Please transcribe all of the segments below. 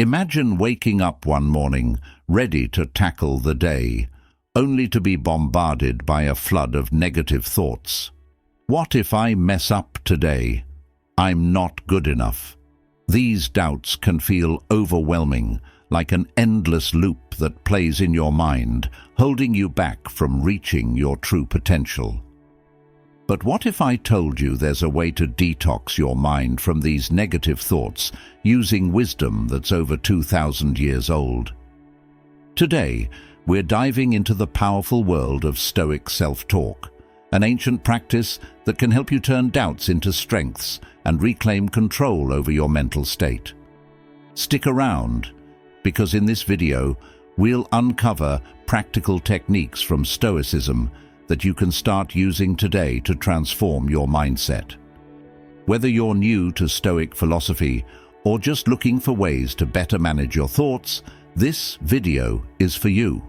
Imagine waking up one morning, ready to tackle the day, only to be bombarded by a flood of negative thoughts. What if I mess up today? I'm not good enough. These doubts can feel overwhelming, like an endless loop that plays in your mind, holding you back from reaching your true potential. But what if I told you there's a way to detox your mind from these negative thoughts using wisdom that's over 2,000 years old? Today, we're diving into the powerful world of Stoic Self-Talk, an ancient practice that can help you turn doubts into strengths and reclaim control over your mental state. Stick around, because in this video, we'll uncover practical techniques from Stoicism that you can start using today to transform your mindset. Whether you're new to Stoic philosophy or just looking for ways to better manage your thoughts, this video is for you.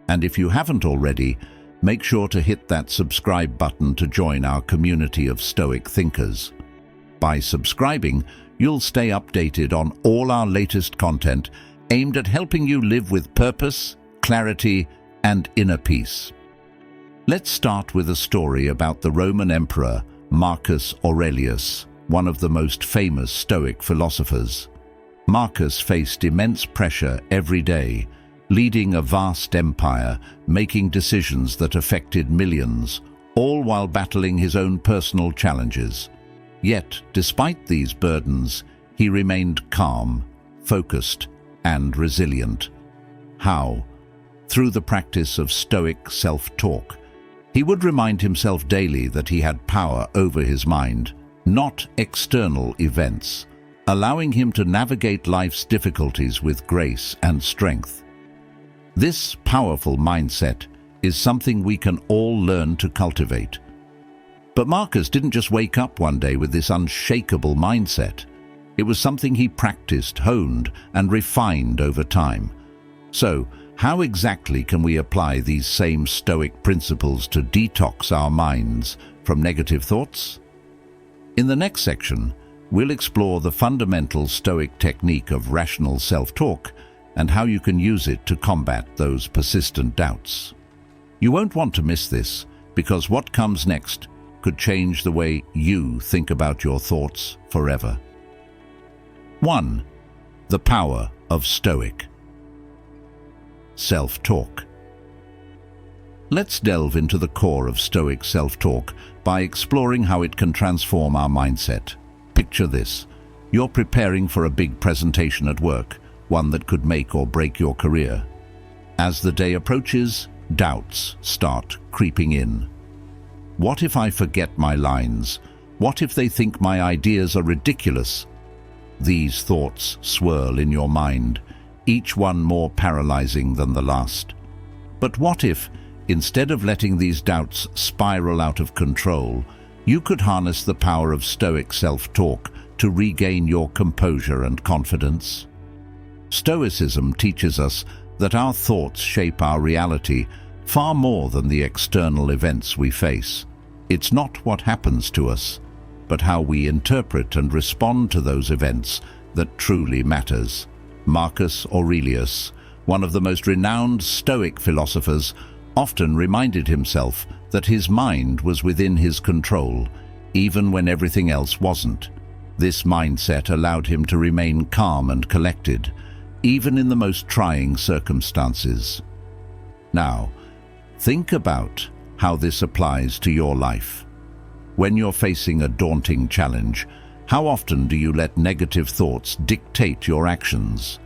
And if you haven't already, make sure to hit that subscribe button to join our community of Stoic thinkers. By subscribing, you'll stay updated on all our latest content aimed at helping you live with purpose, clarity, and inner peace. Let's start with a story about the Roman Emperor Marcus Aurelius, one of the most famous Stoic philosophers. Marcus faced immense pressure every day, leading a vast empire, making decisions that affected millions, all while battling his own personal challenges. Yet, despite these burdens, he remained calm, focused, and resilient. How? Through the practice of Stoic self-talk. He would remind himself daily that he had power over his mind, not external events, allowing him to navigate life's difficulties with grace and strength. This powerful mindset is something we can all learn to cultivate. But Marcus didn't just wake up one day with this unshakable mindset. It was something he practiced, honed, and refined over time. So, how exactly can we apply these same Stoic principles to detox our minds from negative thoughts? In the next section, we'll explore the fundamental Stoic technique of rational self-talk and how you can use it to combat those persistent doubts. You won't want to miss this, because what comes next could change the way you think about your thoughts forever. 1. The power of Stoic self-talk. Let's delve into the core of Stoic self-talk by exploring how it can transform our mindset. Picture this. You're preparing for a big presentation at work, one that could make or break your career. As the day approaches, doubts start creeping in. What if I forget my lines? What if they think my ideas are ridiculous? These thoughts swirl in your mind, each one more paralyzing than the last. But what if, instead of letting these doubts spiral out of control, you could harness the power of Stoic self-talk to regain your composure and confidence? Stoicism teaches us that our thoughts shape our reality far more than the external events we face. It's not what happens to us, but how we interpret and respond to those events that truly matters. Marcus Aurelius, one of the most renowned Stoic philosophers, often reminded himself that his mind was within his control, even when everything else wasn't. This mindset allowed him to remain calm and collected, even in the most trying circumstances. Now, think about how this applies to your life. When you're facing a daunting challenge, how often do you let negative thoughts dictate your actions?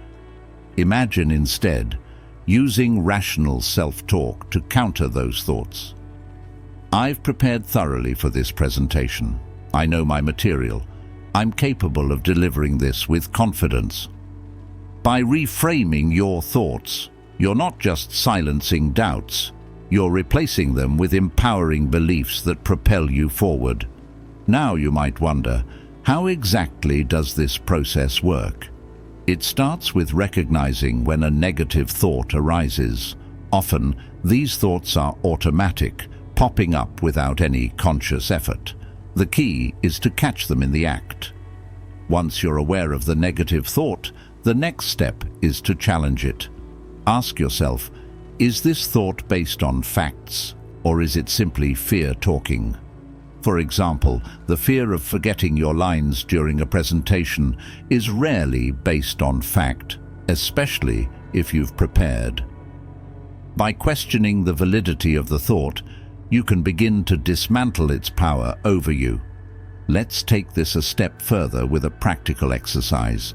Imagine instead using rational self-talk to counter those thoughts. I've prepared thoroughly for this presentation. I know my material. I'm capable of delivering this with confidence. By reframing your thoughts, you're not just silencing doubts, you're replacing them with empowering beliefs that propel you forward. Now you might wonder, how exactly does this process work? It starts with recognizing when a negative thought arises. Often, these thoughts are automatic, popping up without any conscious effort. The key is to catch them in the act. Once you're aware of the negative thought, The next step is to challenge it. Ask yourself, is this thought based on facts, or is it simply fear talking? For example, the fear of forgetting your lines during a presentation is rarely based on fact, especially if you've prepared. By questioning the validity of the thought, you can begin to dismantle its power over you. Let's take this a step further with a practical exercise.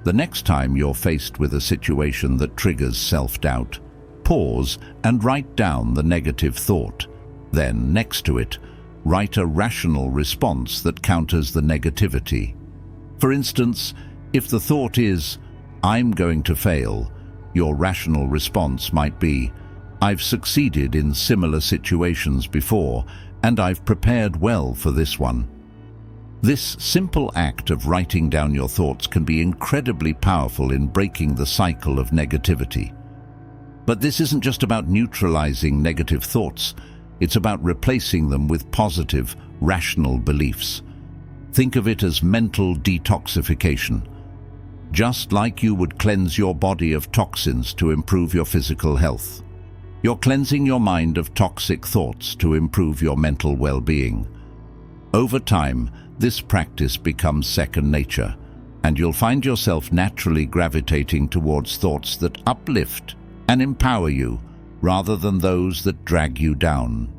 The next time you're faced with a situation that triggers self-doubt, pause and write down the negative thought. Then, next to it, write a rational response that counters the negativity. For instance, if the thought is, "I'm going to fail," your rational response might be, "I've succeeded in similar situations before, and I've prepared well for this one." This simple act of writing down your thoughts can be incredibly powerful in breaking the cycle of negativity. But this isn't just about neutralizing negative thoughts. It's about replacing them with positive, rational beliefs. Think of it as mental detoxification. Just like you would cleanse your body of toxins to improve your physical health, you're cleansing your mind of toxic thoughts to improve your mental well-being. Over time, this practice becomes second nature, and you'll find yourself naturally gravitating towards thoughts that uplift and empower you, rather than those that drag you down.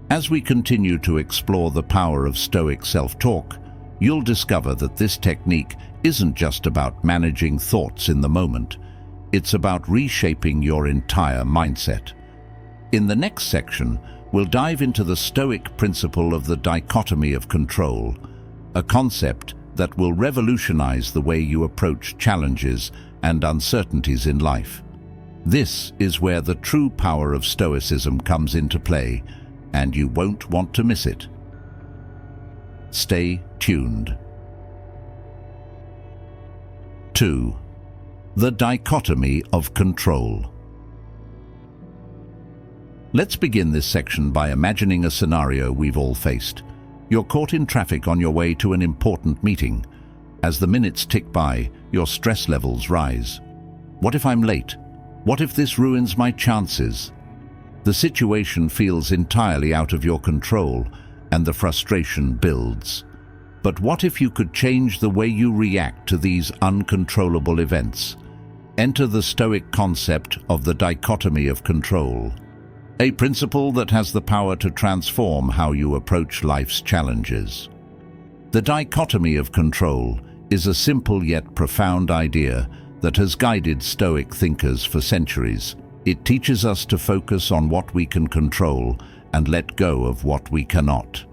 As we continue to explore the power of Stoic self-talk, you'll discover that this technique isn't just about managing thoughts in the moment. It's about reshaping your entire mindset. In the next section, we'll dive into the Stoic principle of the dichotomy of control, a concept that will revolutionize the way you approach challenges and uncertainties in life. This is where the true power of Stoicism comes into play, and you won't want to miss it. Stay tuned. 2. The dichotomy of control. Let's begin this section by imagining a scenario we've all faced. You're caught in traffic on your way to an important meeting. As the minutes tick by, your stress levels rise. What if I'm late? What if this ruins my chances? The situation feels entirely out of your control, and the frustration builds. But what if you could change the way you react to these uncontrollable events? Enter the Stoic concept of the dichotomy of control, a principle that has the power to transform how you approach life's challenges. The dichotomy of control is a simple yet profound idea that has guided Stoic thinkers for centuries. It teaches us to focus on what we can control and let go of what we cannot.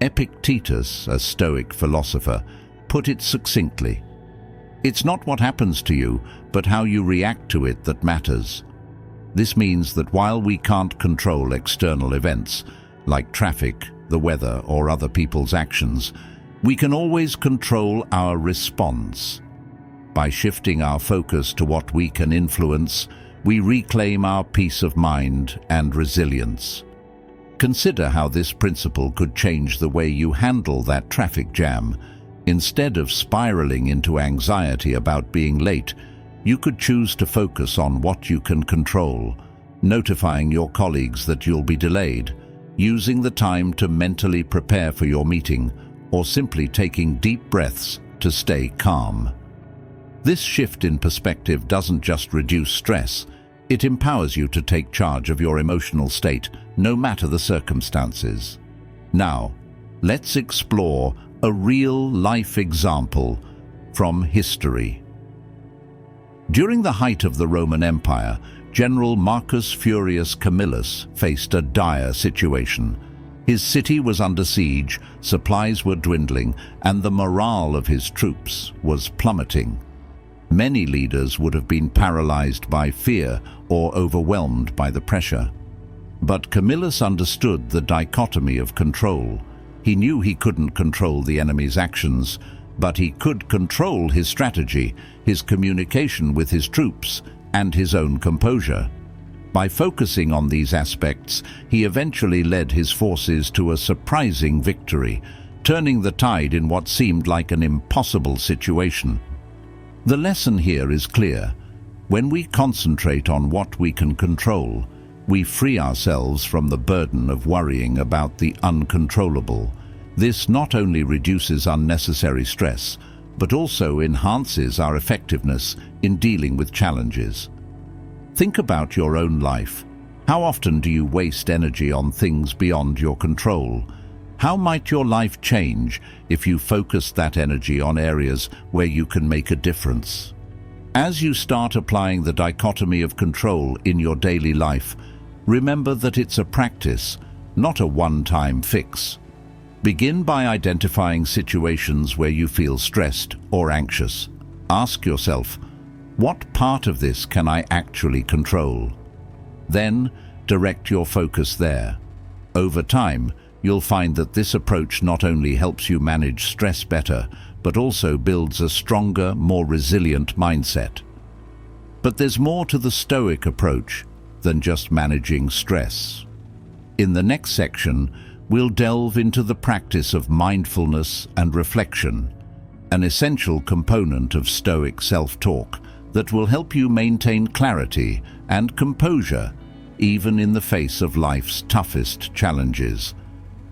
Epictetus, a Stoic philosopher, put it succinctly: "It's not what happens to you, but how you react to it that matters." This means that while we can't control external events, like traffic, the weather, or other people's actions, we can always control our response. By shifting our focus to what we can influence, we reclaim our peace of mind and resilience. Consider how this principle could change the way you handle that traffic jam. Instead of spiraling into anxiety about being late, you could choose to focus on what you can control, notifying your colleagues that you'll be delayed, using the time to mentally prepare for your meeting, or simply taking deep breaths to stay calm. This shift in perspective doesn't just reduce stress, it empowers you to take charge of your emotional state, no matter the circumstances. Now, let's explore a real-life example from history. During the height of the Roman Empire, General Marcus Furius Camillus faced a dire situation. His city was under siege, supplies were dwindling, and the morale of his troops was plummeting. Many leaders would have been paralyzed by fear or overwhelmed by the pressure. But Camillus understood the dichotomy of control. He knew he couldn't control the enemy's actions, but he could control his strategy, his communication with his troops, and his own composure. By focusing on these aspects, he eventually led his forces to a surprising victory, turning the tide in what seemed like an impossible situation. The lesson here is clear. When we concentrate on what we can control, we free ourselves from the burden of worrying about the uncontrollable. This not only reduces unnecessary stress, but also enhances our effectiveness in dealing with challenges. Think about your own life. How often do you waste energy on things beyond your control? How might your life change if you focused that energy on areas where you can make a difference? As you start applying the dichotomy of control in your daily life, remember that it's a practice, not a one-time fix. Begin by identifying situations where you feel stressed or anxious. Ask yourself, what part of this can I actually control? Then, direct your focus there. Over time, you'll find that this approach not only helps you manage stress better, but also builds a stronger, more resilient mindset. But there's more to the Stoic approach than just managing stress. In the next section, we'll delve into the practice of mindfulness and reflection, an essential component of Stoic self-talk that will help you maintain clarity and composure even in the face of life's toughest challenges.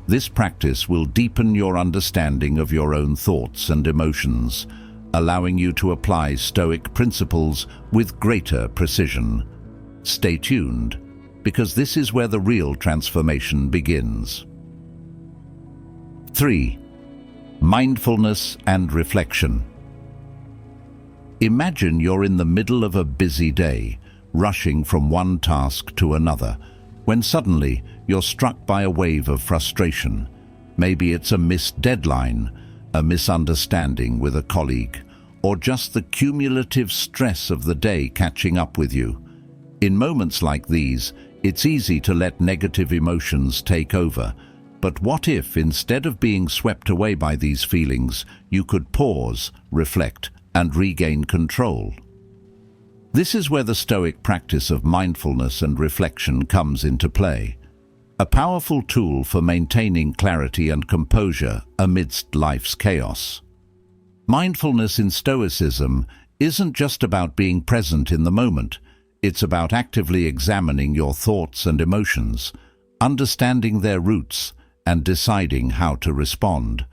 This practice will deepen your understanding of your own thoughts and emotions, allowing you to apply Stoic principles with greater precision. Stay tuned, because this is where the real transformation begins. 3. Mindfulness and reflection. Imagine you're in the middle of a busy day, rushing from one task to another, when suddenly you're struck by a wave of frustration. Maybe it's a missed deadline, a misunderstanding with a colleague, or just the cumulative stress of the day catching up with you. In moments like these, it's easy to let negative emotions take over. But what if, instead of being swept away by these feelings, you could pause, reflect, and regain control? This is where the Stoic practice of mindfulness and reflection comes into play, a powerful tool for maintaining clarity and composure amidst life's chaos. Mindfulness in Stoicism isn't just about being present in the moment. It's about actively examining your thoughts and emotions, understanding their roots, and deciding how to respond.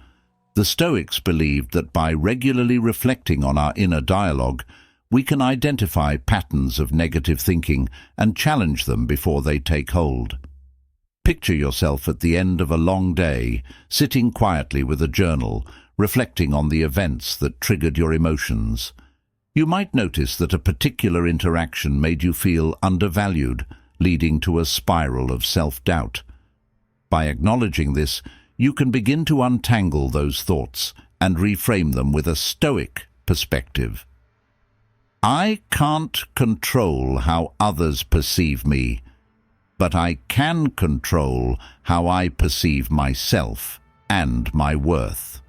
The Stoics believed that by regularly reflecting on our inner dialogue, we can identify patterns of negative thinking and challenge them before they take hold. Picture yourself at the end of a long day, sitting quietly with a journal, reflecting on the events that triggered your emotions. You might notice that a particular interaction made you feel undervalued, leading to a spiral of self-doubt. By acknowledging this, you can begin to untangle those thoughts and reframe them with a Stoic perspective. I can't control how others perceive me, but I can control how I perceive myself and my worth.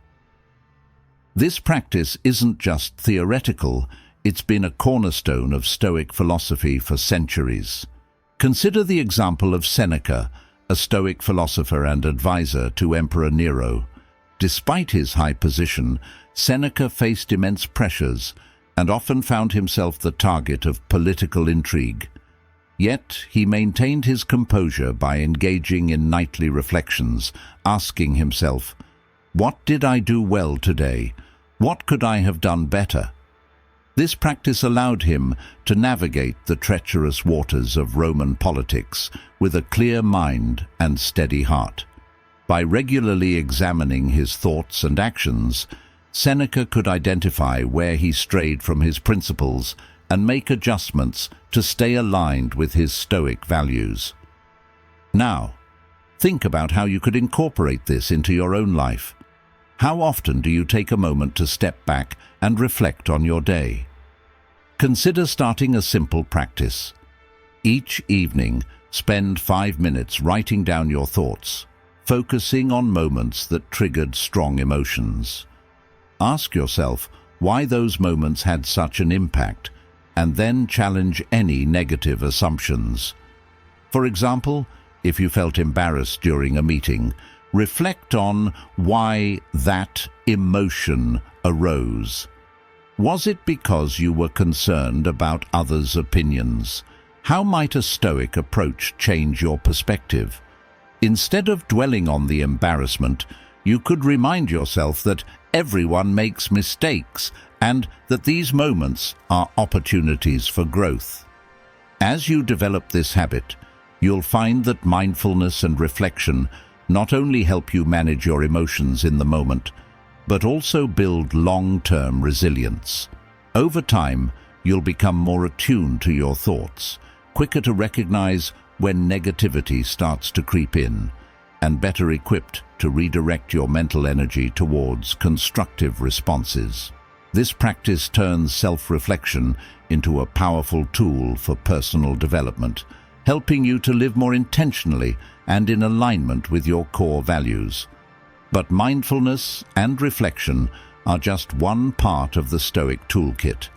This practice isn't just theoretical, it's been a cornerstone of Stoic philosophy for centuries. Consider the example of Seneca, a Stoic philosopher and advisor to Emperor Nero. Despite his high position, Seneca faced immense pressures and often found himself the target of political intrigue. Yet he maintained his composure by engaging in nightly reflections, asking himself, "What did I do well today? What could I have done better?" This practice allowed him to navigate the treacherous waters of Roman politics with a clear mind and steady heart. By regularly examining his thoughts and actions, Seneca could identify where he strayed from his principles and make adjustments to stay aligned with his Stoic values. Now, think about how you could incorporate this into your own life. How often do you take a moment to step back and reflect on your day? Consider starting a simple practice. Each evening, spend 5 minutes writing down your thoughts, focusing on moments that triggered strong emotions. Ask yourself why those moments had such an impact, and then challenge any negative assumptions. For example, if you felt embarrassed during a meeting, reflect on why that emotion arose. Was it because you were concerned about others' opinions? How might a Stoic approach change your perspective? Instead of dwelling on the embarrassment, you could remind yourself that everyone makes mistakes and that these moments are opportunities for growth. As you develop this habit, you'll find that mindfulness and reflection not only help you manage your emotions in the moment, but also build long-term resilience. Over time, you'll become more attuned to your thoughts, quicker to recognize when negativity starts to creep in, and better equipped to redirect your mental energy towards constructive responses. This practice turns self-reflection into a powerful tool for personal development, helping you to live more intentionally and in alignment with your core values. But mindfulness and reflection are just one part of the Stoic toolkit.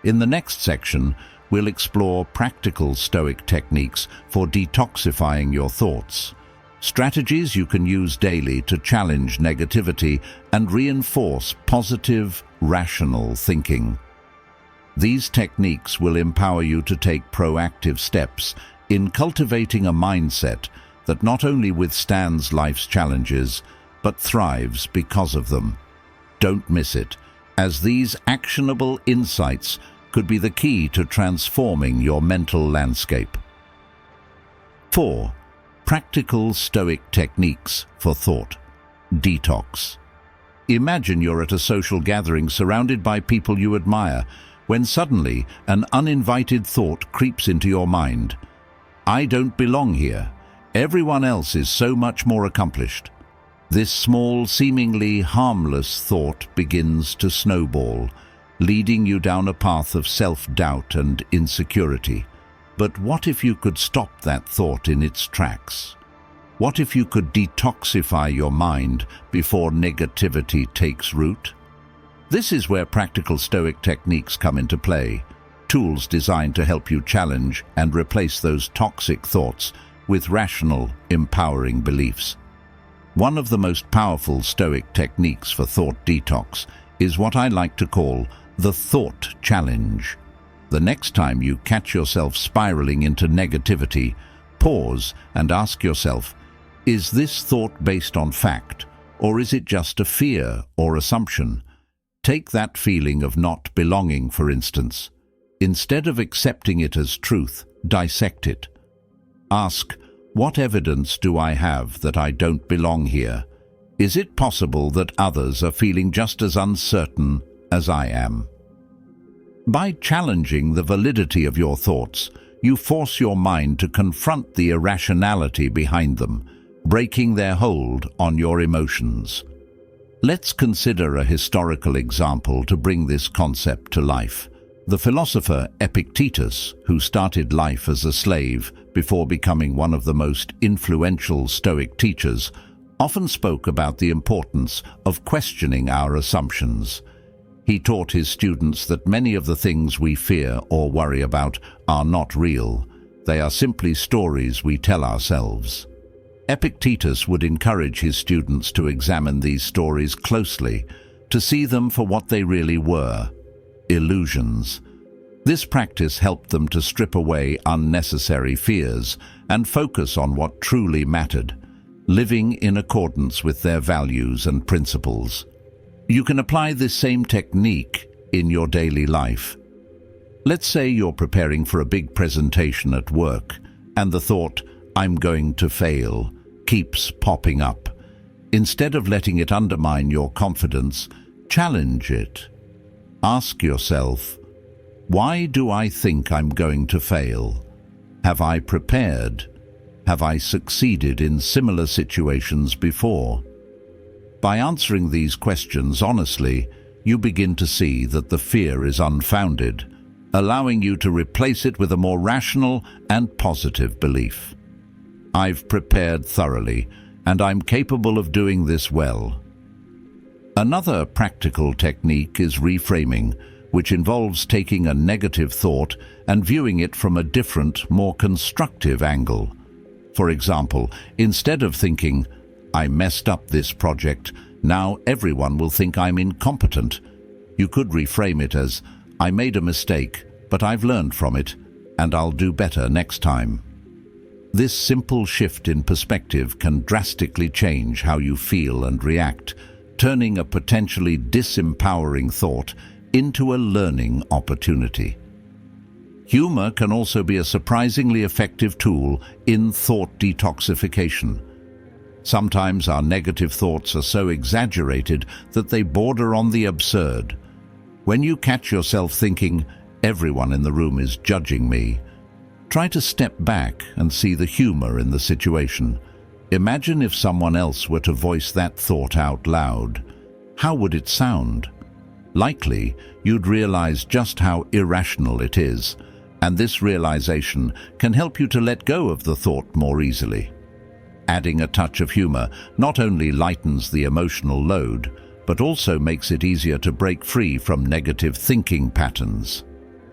In the next section, we'll explore practical Stoic techniques for detoxifying your thoughts, strategies you can use daily to challenge negativity and reinforce positive, rational thinking. These techniques will empower you to take proactive steps in cultivating a mindset that not only withstands life's challenges, but thrives because of them. Don't miss it, as these actionable insights could be the key to transforming your mental landscape. 4. Practical Stoic techniques for thought. Detox. Imagine you're at a social gathering surrounded by people you admire, when suddenly an uninvited thought creeps into your mind. I don't belong here. Everyone else is so much more accomplished. This small, seemingly harmless thought begins to snowball, leading you down a path of self-doubt and insecurity. But what if you could stop that thought in its tracks? What if you could detoxify your mind before negativity takes root? This is where practical Stoic techniques come into play, tools designed to help you challenge and replace those toxic thoughts with rational, empowering beliefs. One of the most powerful Stoic techniques for thought detox is what I like to call the thought challenge. The next time you catch yourself spiraling into negativity, pause and ask yourself, is this thought based on fact, or is it just a fear or assumption? Take that feeling of not belonging, for instance. Instead of accepting it as truth, dissect it. Ask, what evidence do I have that I don't belong here? Is it possible that others are feeling just as uncertain as I am? By challenging the validity of your thoughts, you force your mind to confront the irrationality behind them, breaking their hold on your emotions. Let's consider a historical example to bring this concept to life. The philosopher Epictetus, who started life as a slave before becoming one of the most influential Stoic teachers, often spoke about the importance of questioning our assumptions. He taught his students that many of the things we fear or worry about are not real. They are simply stories we tell ourselves. Epictetus would encourage his students to examine these stories closely, to see them for what they really were: illusions. This practice helped them to strip away unnecessary fears and focus on what truly mattered, living in accordance with their values and principles. You can apply this same technique in your daily life. Let's say you're preparing for a big presentation at work, and the thought, "I'm going to fail," keeps popping up. Instead of letting it undermine your confidence, challenge it. Ask yourself, why do I think I'm going to fail? Have I prepared? Have I succeeded in similar situations before? By answering these questions honestly, you begin to see that the fear is unfounded, allowing you to replace it with a more rational and positive belief. I've prepared thoroughly, and I'm capable of doing this well. Another practical technique is reframing, which involves taking a negative thought and viewing it from a different, more constructive angle. For example, instead of thinking, "I messed up this project, now everyone will think I'm incompetent," You could reframe it as, I made a mistake, but I've learned from it, and I'll do better next time. This simple shift in perspective can drastically change how you feel and react, turning a potentially disempowering thought into a learning opportunity. Humor can also be a surprisingly effective tool in thought detoxification. Sometimes our negative thoughts are so exaggerated that they border on the absurd. When you catch yourself thinking, "Everyone in the room is judging me," try to step back and see the humor in the situation. Imagine if someone else were to voice that thought out loud. How would it sound? Likely, you'd realize just how irrational it is, and this realization can help you to let go of the thought more easily. Adding a touch of humor not only lightens the emotional load, but also makes it easier to break free from negative thinking patterns.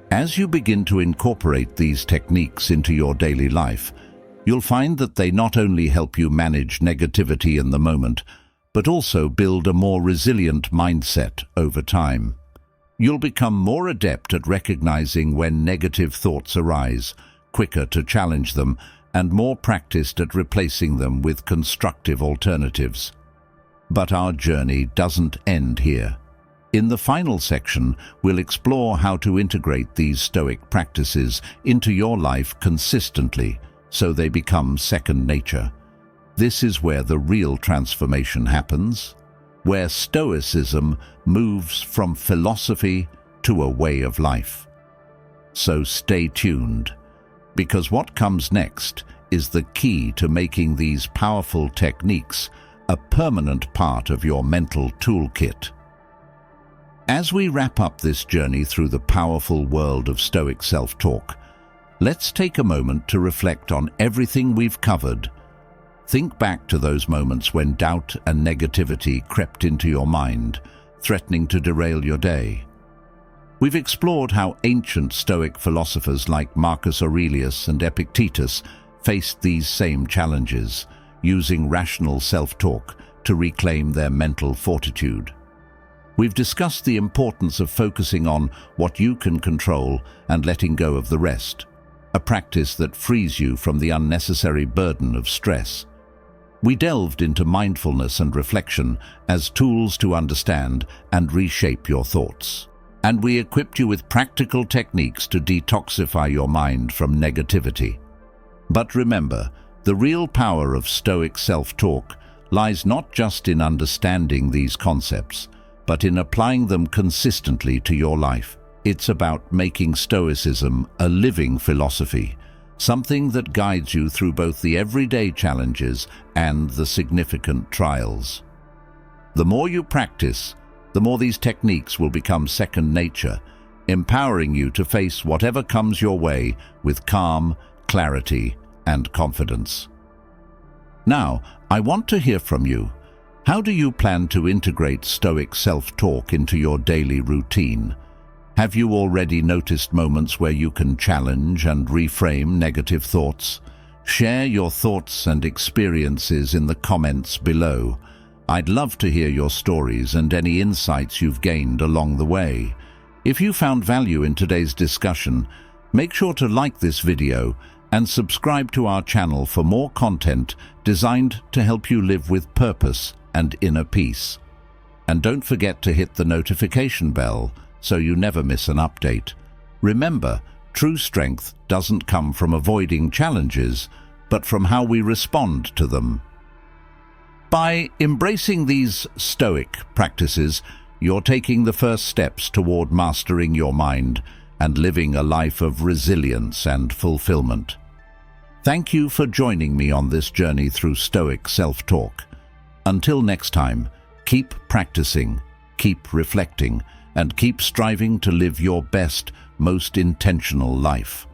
As you begin to incorporate these techniques into your daily life, you'll find that they not only help you manage negativity in the moment, but also build a more resilient mindset over time. You'll become more adept at recognizing when negative thoughts arise, quicker to challenge them, and more practiced at replacing them with constructive alternatives. But our journey doesn't end here. In the final section, we'll explore how to integrate these Stoic practices into your life consistently so they become second nature. This is where the real transformation happens, where Stoicism moves from philosophy to a way of life. So stay tuned, because what comes next is the key to making these powerful techniques a permanent part of your mental toolkit. As we wrap up this journey through the powerful world of Stoic self-talk, let's take a moment to reflect on everything we've covered. Think back to those moments when doubt and negativity crept into your mind, threatening to derail your day. We've explored how ancient Stoic philosophers like Marcus Aurelius and Epictetus faced these same challenges, using rational self-talk to reclaim their mental fortitude. We've discussed the importance of focusing on what you can control and letting go of the rest, a practice that frees you from the unnecessary burden of stress. We delved into mindfulness and reflection as tools to understand and reshape your thoughts. And we equipped you with practical techniques to detoxify your mind from negativity. But remember, the real power of Stoic self-talk lies not just in understanding these concepts, but in applying them consistently to your life. It's about making Stoicism a living philosophy, something that guides you through both the everyday challenges and the significant trials. The more you practice, the more these techniques will become second nature, empowering you to face whatever comes your way with calm, clarity, and confidence. Now, I want to hear from you. How do you plan to integrate Stoic self-talk into your daily routine? Have you already noticed moments where you can challenge and reframe negative thoughts? Share your thoughts and experiences in the comments below. I'd love to hear your stories and any insights you've gained along the way. If you found value in today's discussion, make sure to like this video and subscribe to our channel for more content designed to help you live with purpose and inner peace. And don't forget to hit the notification bell so you never miss an update. Remember, true strength doesn't come from avoiding challenges, but from how we respond to them. By embracing these Stoic practices, you're taking the first steps toward mastering your mind and living a life of resilience and fulfillment. Thank you for joining me on this journey through Stoic self-talk. Until next time, keep practicing, keep reflecting, and keep striving to live your best, most intentional life.